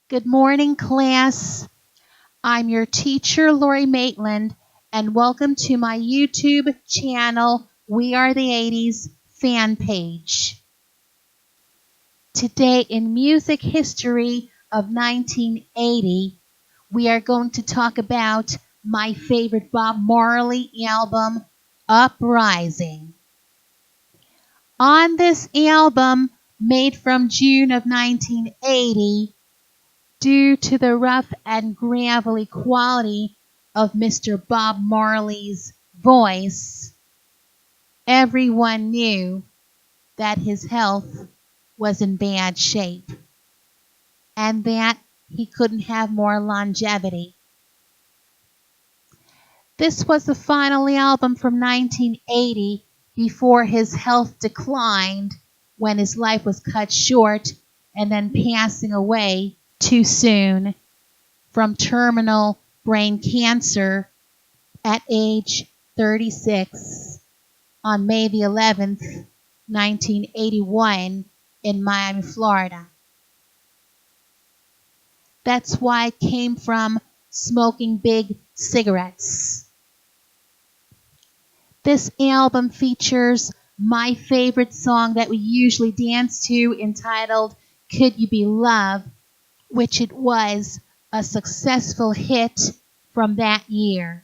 Good morning, class. I'm your teacher, Lori Maitland, and welcome to my YouTube channel, We Are the 80s fan page. Today in music history of 1980, we are going to talk about my favorite Bob Marley album, Uprising. On this album, made from June of 1980, due to the rough and gravelly quality of Mr. Bob Marley's voice, everyone knew that his health was in bad shape and that he couldn't have more longevity. This was the final album from 1980 before his health declined when his life was cut short and then passing away too soon from terminal brain cancer at age 36 on May the 11th, 1981 in Miami, Florida. That's why it came from smoking big cigarettes. This album features my favorite song that we usually dance to, entitled Could You Be Love, which it was a successful hit from that year.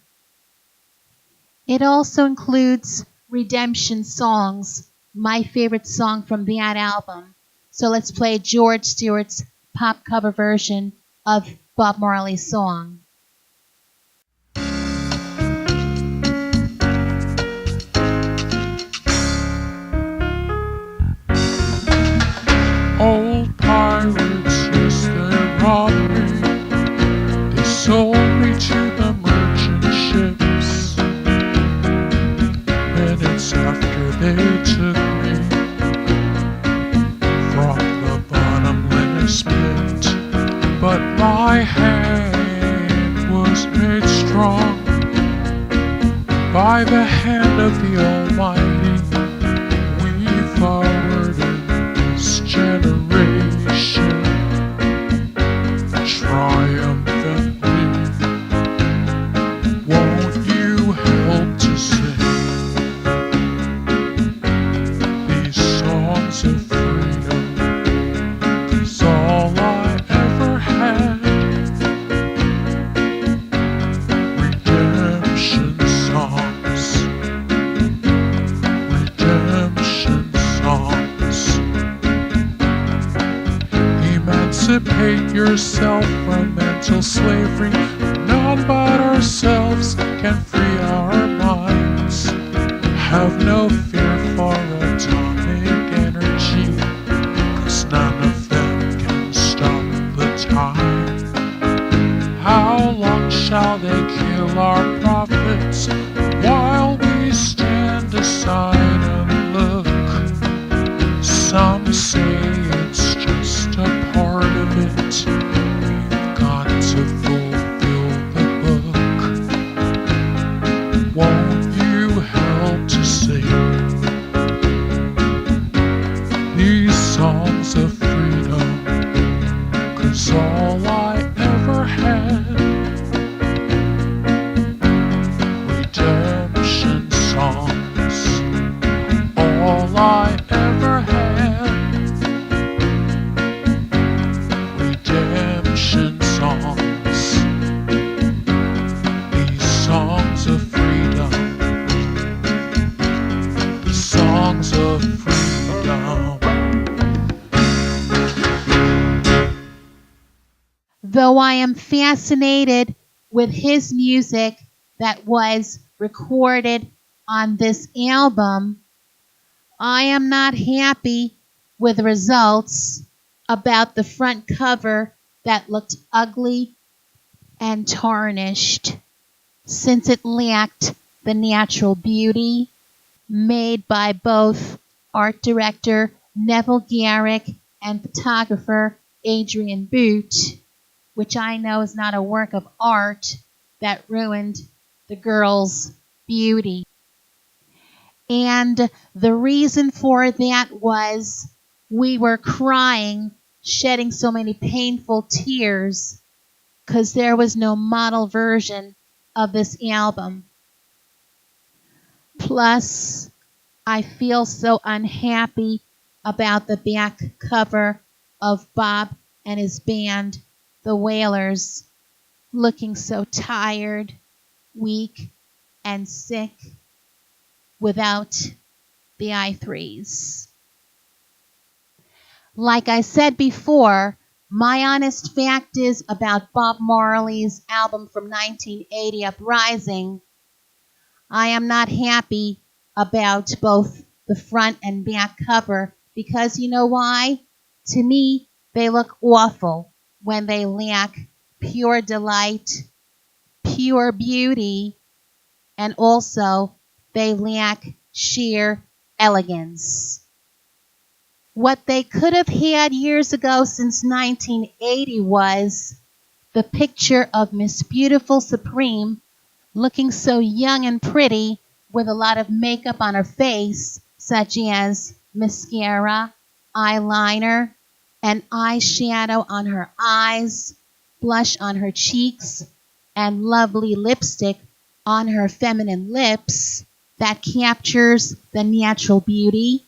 It also includes Redemption Songs, my favorite song from that album. So let's play George Stewart's pop cover version of Bob Marley's song. Old pirates, yes, they robbed me. They sold me to the merchant ships. Minutes after they took me from the bottomless pit. But my hand was made strong by the hand of the Almighty. We forward in this generation triumphantly. Won't you help to sing these songs of freedom? 'Cause all I ever had, redemption songs, redemption songs. Emancipate yourself from mental slavery. None but ourselves can free our minds. Have no fear for atomic energy, 'cause none of them can stop the time. How long shall they kill our prophets while we stand aside and look? Some say it's just a part of it. We've got to fulfill the book. Won't you help to sing these songs of freedom? 'Cause all I ever had, redemption songs. All I ever had, redemption songs. These songs of freedom, the songs of freedom. Though I am fascinated with his music that was recorded on this album, I am not happy with the results about the front cover that looked ugly and tarnished, since it lacked the natural beauty made by both art director Neville Garrick and photographer Adrian Boot, which I know is not a work of art that ruined the girl's beauty. And the reason for that was we were crying shedding so many painful tears because there was no model version of this album. Plus, I feel so unhappy about the back cover of Bob and his band, the Wailers, looking so tired, weak, and sick without the i3s. Like I said before, my honest fact is about Bob Marley's album from 1980, Uprising. I am not happy about both the front and back cover because you know why? To me, they look awful when they lack pure delight, pure beauty, and also they lack sheer elegance. What they could have had years ago since 1980 was the picture of Miss Beautiful Supreme looking so young and pretty with a lot of makeup on her face, such as mascara, eyeliner, and eyeshadow on her eyes, blush on her cheeks, and lovely lipstick on her feminine lips that captures the natural beauty,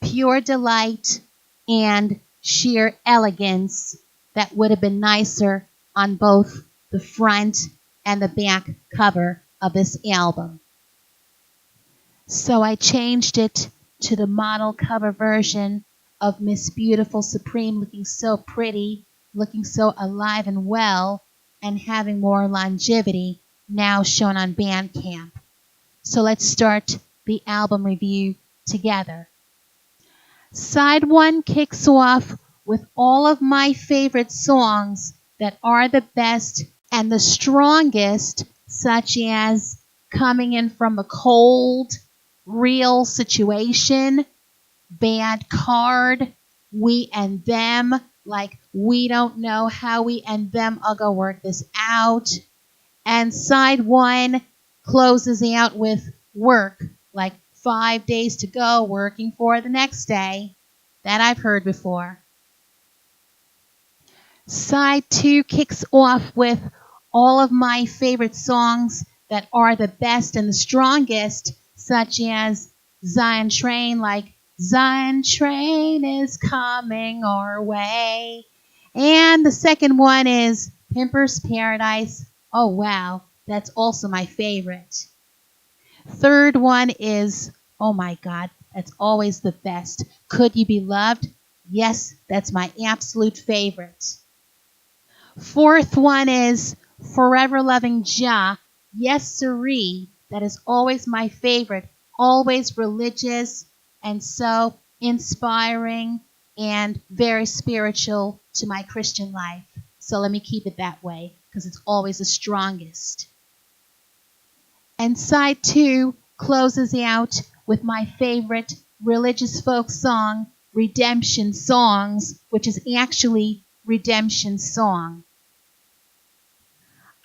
pure delight, and sheer elegance that would have been nicer on both the front and the back cover of this album. So I changed it to the model cover version of Miss Beautiful Supreme looking so pretty, looking so alive and well, and having more longevity, now shown on Bandcamp. So let's start the album review together. Side 1 kicks off with all of my favorite songs that are the best and the strongest, such as Coming In From a Cold, Real Situation, Bad Card, We and Them, like We Don't Know How We and Them are gonna work this out. And side 1 closes out with Work, like 5 days to go, working for the next day. That I've heard before. Side 2 kicks off with all of my favorite songs that are the best and the strongest, such as Zion Train, like Zion Train is coming our way. And the second one is Pimper's Paradise. Oh wow, that's also my favorite. Third one is, oh my God, that's always the best. Could You Be Loved? Yes, that's my absolute favorite. Fourth one is Forever Loving Jah. Yes, siree. That is always my favorite. Always religious and so inspiring and very spiritual to my Christian life. So let me keep it that way because it's always the strongest. And side 2 closes out with my favorite religious folk song, Redemption Songs, which is actually Redemption Song.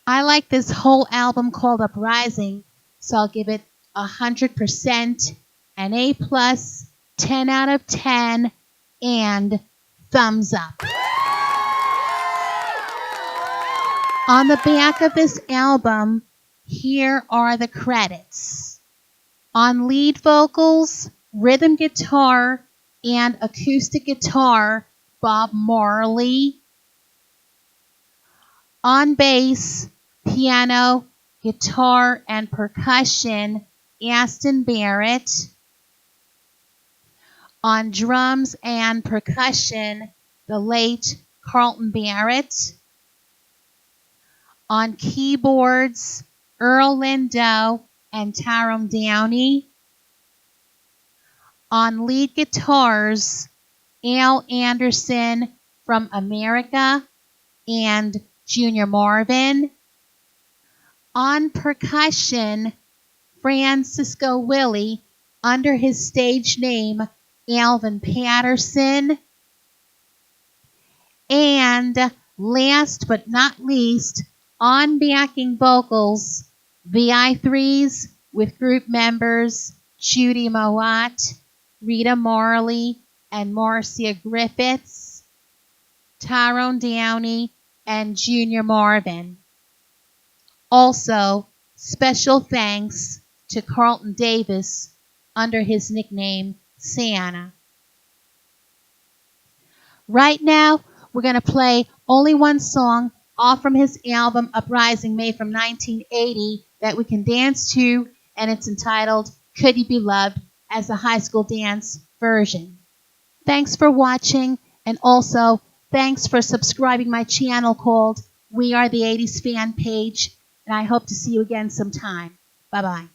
I like this whole album called Uprising, so I'll give it 100%, an A+, 10 out of 10, and thumbs up. On the back of this album, here are the credits. On lead vocals, rhythm guitar, and acoustic guitar, Bob Marley. On bass, piano, guitar, and percussion, Aston Barrett. On drums and percussion, the late Carlton Barrett. On keyboards, Earl Lindo and Tyrone Downey. On lead guitars, Al Anderson from America and Junior Marvin. On percussion, Francisco Willie under his stage name Alvin Patterson. And last but not least, on backing vocals, the i3s with group members Judy Mowat, Rita Marley, and Marcia Griffiths. Tyrone Downey, and Junior Marvin. Also, special thanks to Carlton Davis under his nickname Santa. Right now, we're going to play only one song off from his album Uprising, made from 1980, that we can dance to, and it's entitled Could You Be Loved, as a high school dance version. Thanks for watching, and also thanks for subscribing my channel called We Are the 80s Fan Page, and I hope to see you again sometime. Bye-bye.